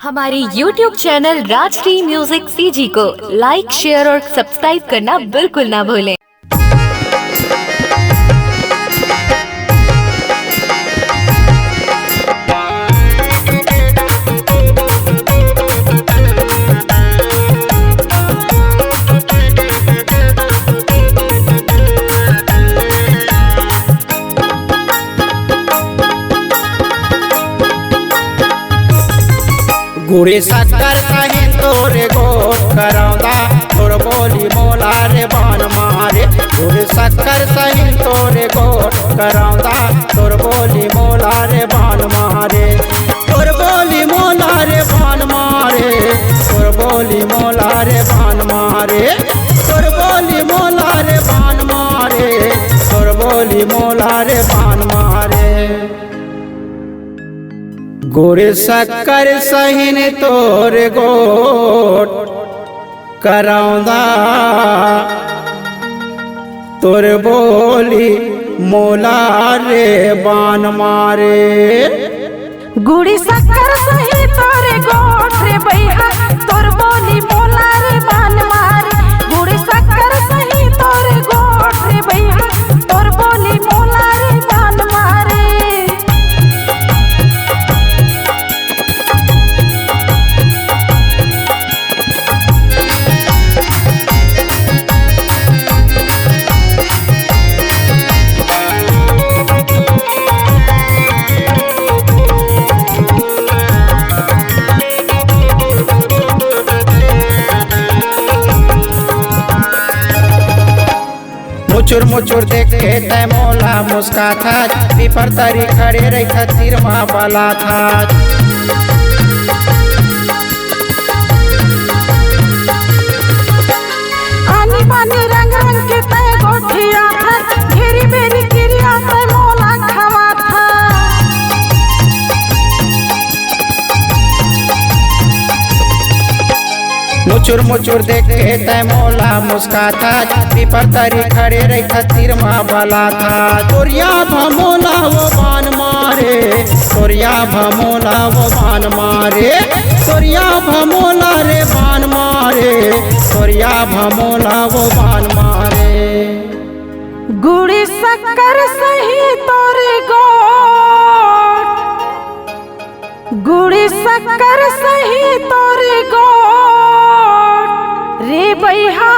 हमारे YouTube channel Rajshri music CG को लाइक, share और सब्सक्राइब करना बिल्कुल ना भूलें। गुड़ी शक्कर सही तोरे गोट करौदा तोर बोली मोला रे बान मारे। गुड़ी शक्कर सही तोरे गोट करौदा तोर बोली मोला रे बान मारे। तोर बोली मोला रे बान मारे। तोर बोली मोला रे बान मारे। तोर बोली मोला रे बान मारे। तोर बोली मोला रे बान मारे। गुड़ी शक्कर सहीन तोर गोट करौदा तोर बोली मोला रे बान मारे। गुड़ी शक्कर सही तोरे गोट रे बैहा तोर बोली मोला रे बान मारे। गुड़ी शक्कर सही तोरे गोट रे बैहा तोर बोली मोला रे बान मारे। मुचुर मुचुर देखे तय मोला मुस्का था। पीपर तरी खड़े रही खतीर माँ बला था। आनी बानी रंग रंग के तय गोठिया था। घेरी बेरी किरिया तय मोला खवा था। मुचुर मुचुर देखे तय मोला मुस्का था। पीपर तरी खड़े रही खतीर माँ बला था। तोरिया भमोला वो बान मारे। तोरिया भमोला वो बान मारे। तोरिया भमोला रे बान मारे। तोरिया भमोला वो बान मारे। गुड़ी शक्कर सही तोरे गोट। गुड़ी शक्कर सही तोरे गोट रे बैहा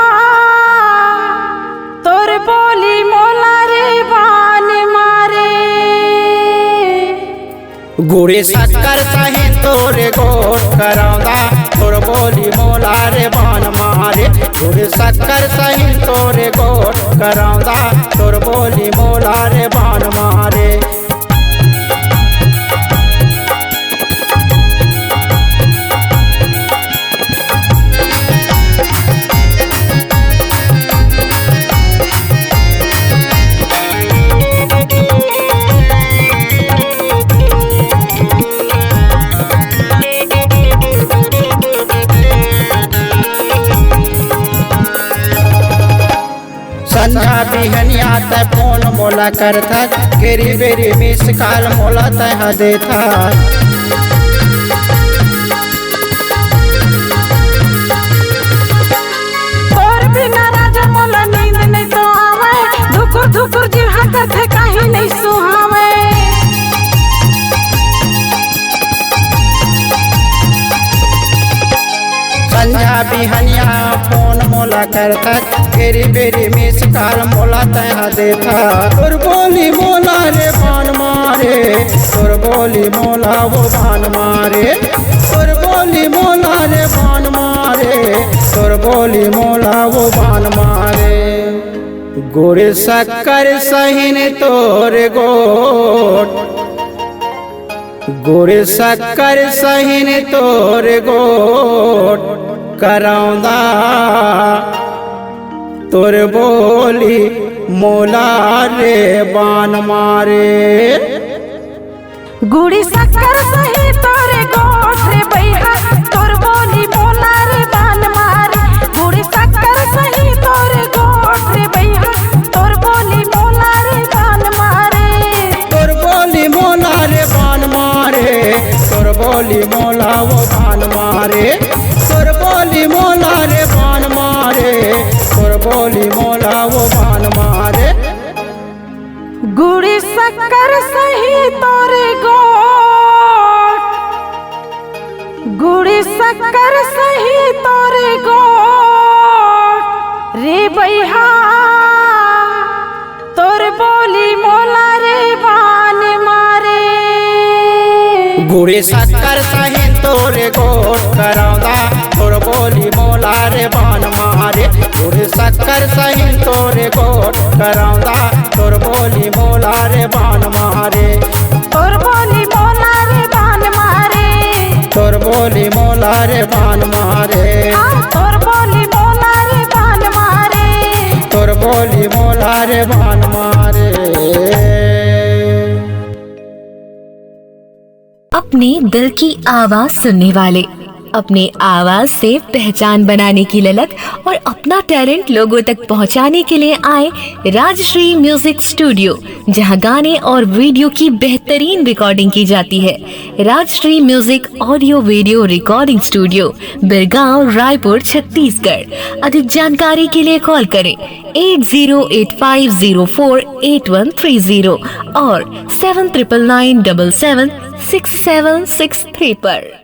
तोर बोली मोला रे बान मारे। गुड़ी शक्कर सही तोरे गोट करौदा तोर बोली मोला रे बान मारे। गुड़ी शक्कर सही तोरे गोट करौदा तोर बोली मोला रे बान मारे। संझा बिहनिया तय फोन मोला करता। केरी बेरी मिस काल मोला तय देता। तोर बिना राजा मोला नींद नहीं तो आवे। धुकुर धुकुर जिहा करथे काहे नहीं सुहावे। संझा बिहनिया फोन मोला करता। केरी बेरी मिस काल मोला तय देता। तोर बोली मोला रे बान मारे। तोर बोली मोला वो बान मारे। तोर बोली मोला रे बान मारे। तोर बोली मोला वो बान मारे। गुड़ी शक्कर सहीन तोर गोट। गुड़ी शक्कर सहीन तोर गोट करौदा तोर बोली मोला रे बान मारे। गुड़ी शक्कर सही तोरे गोट रे बैहा तोर बोली मोला रे बान मारे। गुड़ी शक्कर सही तोरे गोट रे बैहा तोर बोली मोला रे बान मारे। तोर बोली मोला रे बान मारे। तोर बोली मोला वो बान रे बान मारे, तोर बोली मोला वो बान मारे। गुड़ी शक्कर सही तोरे गोट, गुड़ी शक्कर सही तोरे गोट रे भैया, तोर बोली मोला रे बान मारे। गुड़ी शक्कर सही तोरे गोट कराउँदा, तोर बोली मोला रे बान मारे। गुड़ी शक्कर सही तोरे गोट कराउँदा, तोर बोली मोला रे बान मारे। तोर बोली मोला रे बान मारे, तोर बोली मोला रे बान मारे। तोर बोली मोला रे बान मारे, तोर बोली मोला रे बान मारे। अपने दिल की आवाज सुनने वाले, अपने आवाज से पहचान बनाने की ललक और अपना टैलेंट लोगों तक पहुंचाने के लिए आए राजश्री म्यूजिक स्टूडियो, जहां गाने और वीडियो की बेहतरीन रिकॉर्डिंग की जाती है। Rajshri music audio video recording studio, Birgaon, Raipur, Chhattisgarh. अधिक जानकारी के लिए कॉल करें 8085048130 और 7999776763 पर।